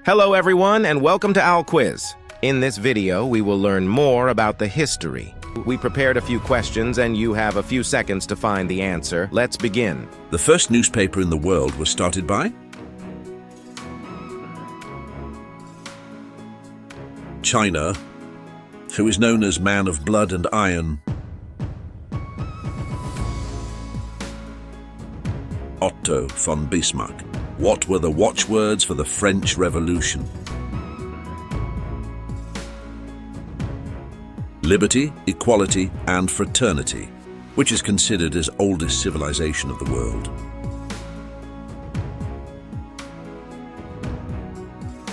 Hello everyone and welcome to Owl Quiz. In this video, we will learn more about the history. We prepared a few questions and you have a few seconds to find the answer. Let's begin. The first newspaper in the world was started by China, who is known as man of blood and iron. Otto von Bismarck. What were the watchwords for the French Revolution? Liberty, equality, and fraternity, which is considered as oldest civilization of the world.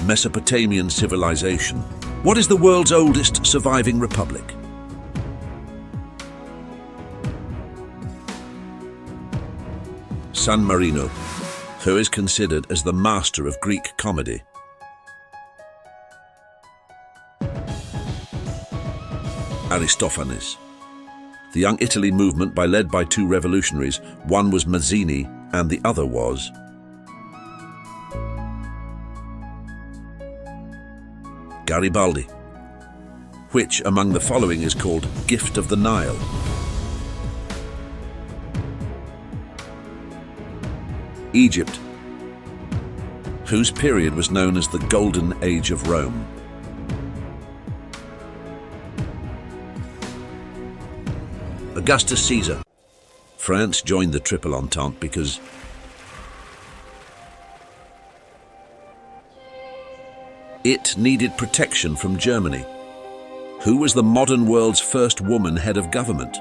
Mesopotamian civilization. What is the world's oldest surviving republic? San Marino, who is considered as the master of Greek comedy. Aristophanes. The Young Italy movement led by two revolutionaries, one was Mazzini and the other was Garibaldi. Which among the following is called Gift of the Nile? Egypt, whose period was known as the Golden Age of Rome. Augustus Caesar. France joined the Triple Entente because it needed protection from Germany. Who was the modern world's first woman head of government?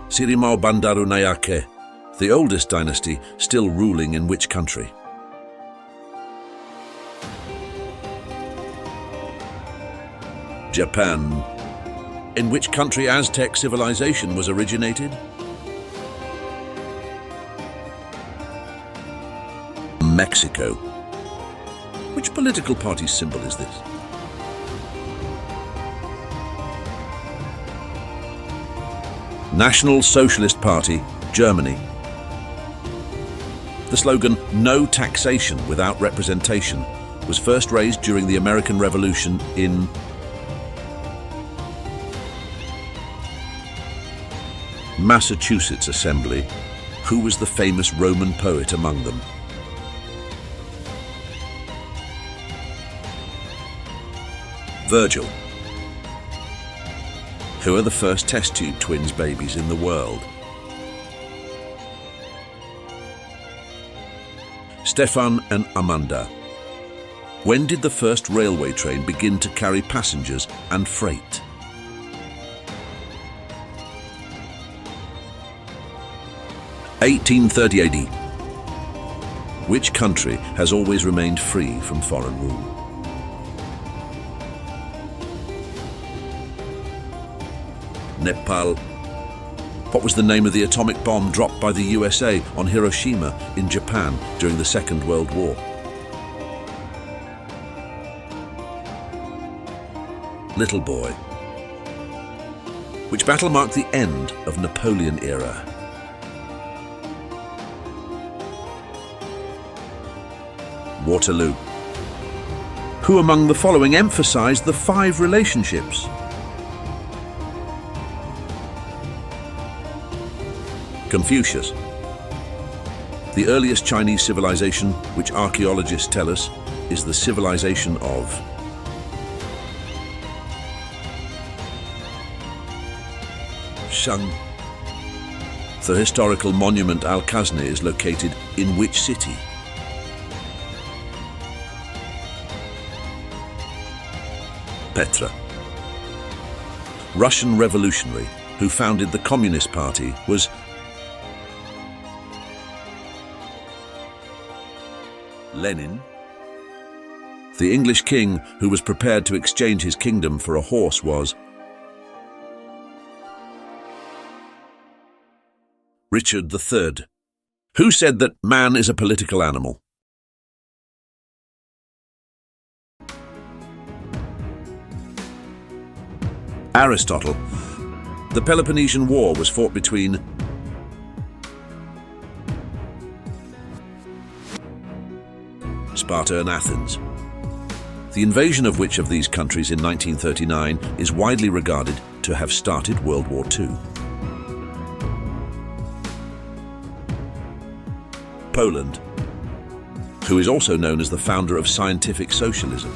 Sirimao Bandarunayake, the oldest dynasty still ruling in which country? Japan. In which country Aztec civilization was originated? Mexico. Which political party's symbol is this? National Socialist Party, Germany. The slogan, "No taxation without representation," was first raised during the American Revolution in Massachusetts Assembly. Who was the famous Roman poet among them? Virgil. Who are the first test tube twins babies in the world? Stefan and Amanda. When did the first railway train begin to carry passengers and freight? (1830 AD). Which country has always remained free from foreign rule? Nepal. What was the name of the atomic bomb dropped by the USA on Hiroshima in Japan during the Second World War? Little Boy. Which battle marked the end of Napoleon era? Waterloo. Who among the following emphasized the 5 relationships? Confucius. The earliest Chinese civilization, which archaeologists tell us, is the civilization of Shang. The historical monument Al-Khazni is located in which city? Petra. Russian revolutionary who founded the Communist Party was Lenin. The English king who was prepared to exchange his kingdom for a horse was Richard III. Who said that man is a political animal? Aristotle. The Peloponnesian War was fought between Sparta and Athens. The invasion of which of these countries in 1939 is widely regarded to have started World War II? Poland, who is also known as the founder of scientific socialism.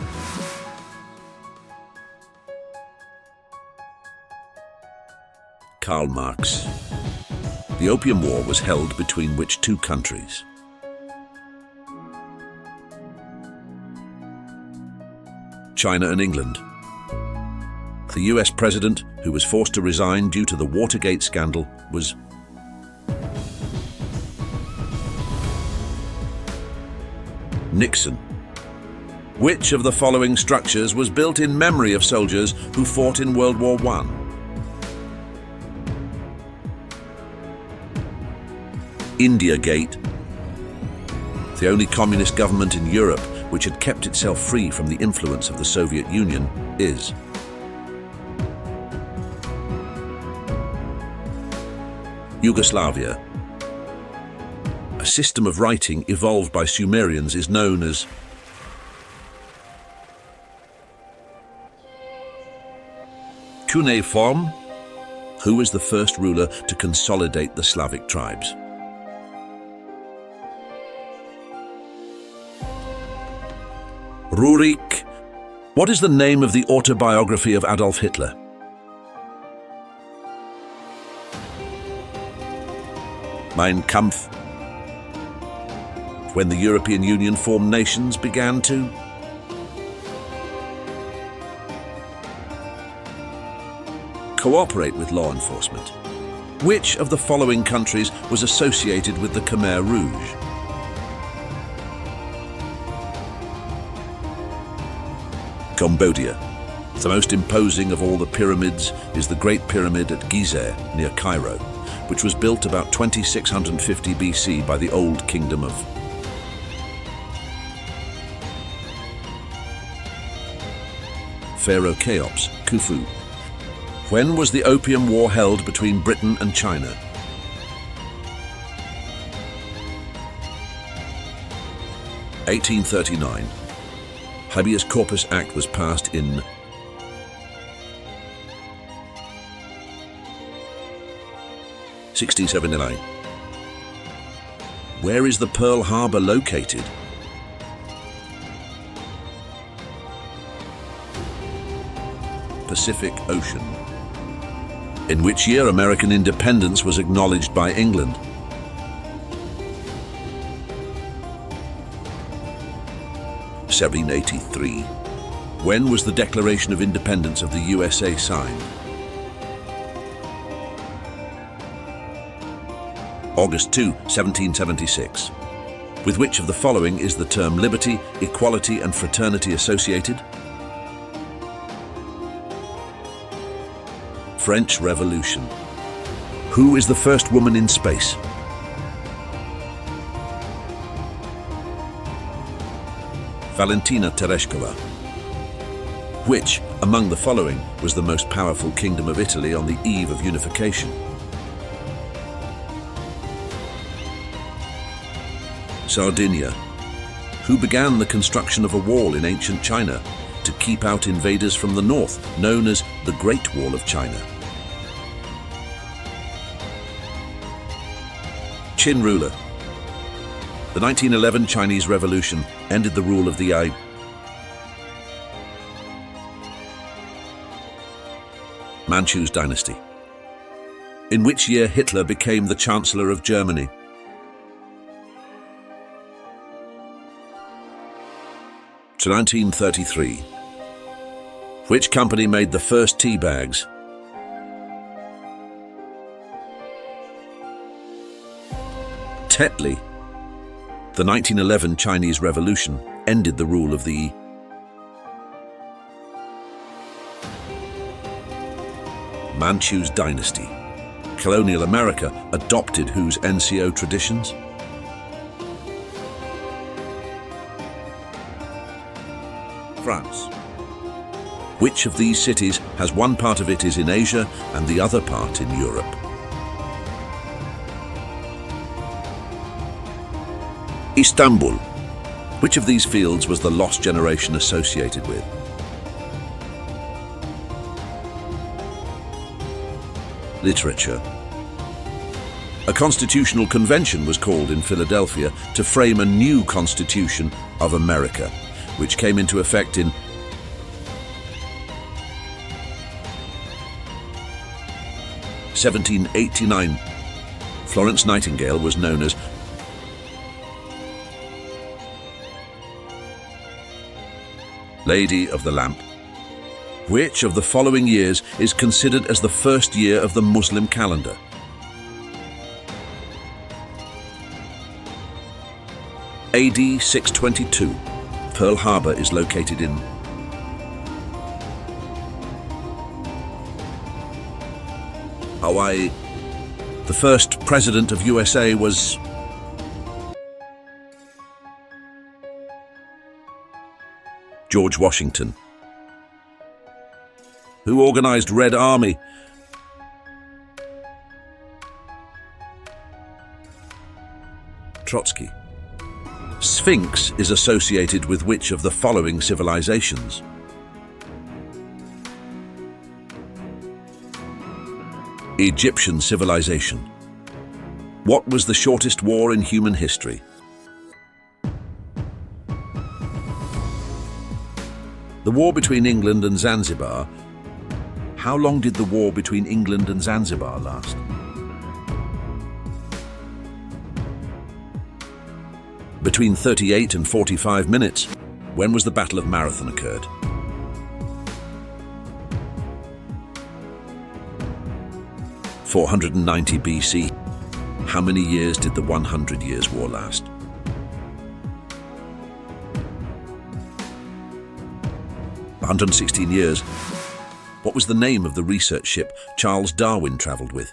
Karl Marx. The Opium War was held between which two countries? China and England. The US president, who was forced to resign due to the Watergate scandal, was Nixon. Which of the following structures was built in memory of soldiers who fought in World War I? India Gate. The only communist government in Europe which had kept itself free from the influence of the Soviet Union is Yugoslavia. A system of writing evolved by Sumerians is known as cuneiform. Who was the first ruler to consolidate the Slavic tribes? Rurik. What is the name of the autobiography of Adolf Hitler? Mein Kampf. When the European Union formed nations began to cooperate with law enforcement. Which of the following countries was associated with the Khmer Rouge? Cambodia. The most imposing of all the pyramids is the Great Pyramid at Gizeh, near Cairo, which was built about 2650 BC by the Old Kingdom of Pharaoh Cheops, Khufu. When was the Opium War held between Britain and China? (1839). Habeas Corpus Act was passed in (1679). Where is the Pearl Harbor located? Pacific Ocean. In which year American independence was acknowledged by England? (1783). When was the Declaration of Independence of the USA signed? August 2, 1776. With which of the following is the term liberty, equality, and fraternity associated? French Revolution. Who is the first woman in space? Valentina Tereshkova. Which, among the following, was the most powerful kingdom of Italy on the eve of unification? Sardinia. Who began the construction of a wall in ancient China to keep out invaders from the north, known as the Great Wall of China? Qin ruler. The 1911 Chinese Revolution ended the rule of the Manchu's dynasty. In which year Hitler became the Chancellor of Germany? To 1933. Which company made the first tea bags? Tetley. The 1911 Chinese Revolution ended the rule of the Manchu's dynasty. Colonial America adopted whose NCO traditions? France. Which of these cities has one part of it is in Asia and the other part in Europe? Istanbul. Which of these fields was the lost generation associated with? Literature. A constitutional convention was called in Philadelphia to frame a new Constitution of America, which came into effect in 1789. Florence Nightingale was known as Lady of the Lamp. Which of the following years is considered as the first year of the Muslim calendar? AD 622. Pearl Harbor is located in Hawaii. The first president of USA was George Washington. Who organized Red Army? Trotsky. Sphinx is associated with which of the following civilizations? Egyptian civilization. What was the shortest war in human history? The war between England and Zanzibar. How long did the war between England and Zanzibar last? Between 38 and 45 minutes. When was the Battle of Marathon occurred? (490 BC). How many years did the 100 Years' War last? (116 years). What was the name of the research ship Charles Darwin traveled with?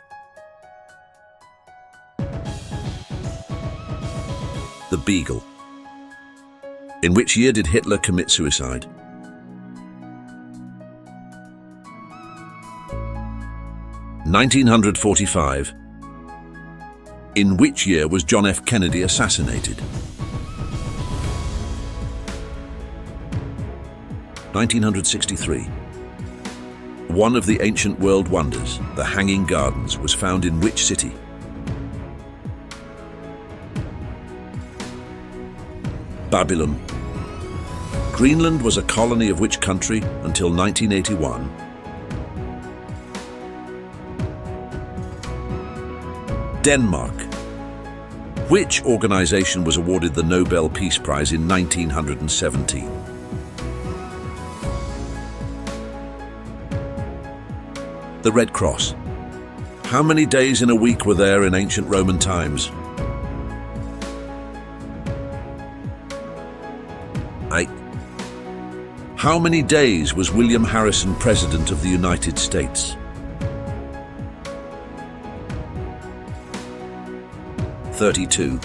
The Beagle. In which year did Hitler commit suicide? (1945). In which year was John F. Kennedy assassinated? 1963. One of the ancient world wonders, the Hanging Gardens, was found in which city? Babylon. Greenland was a colony of which country until 1981? Denmark. Which organization was awarded the Nobel Peace Prize in 1917? The Red Cross. How many days in a week were there in ancient Roman times? 8. How many days was William Harrison President of the United States? 32.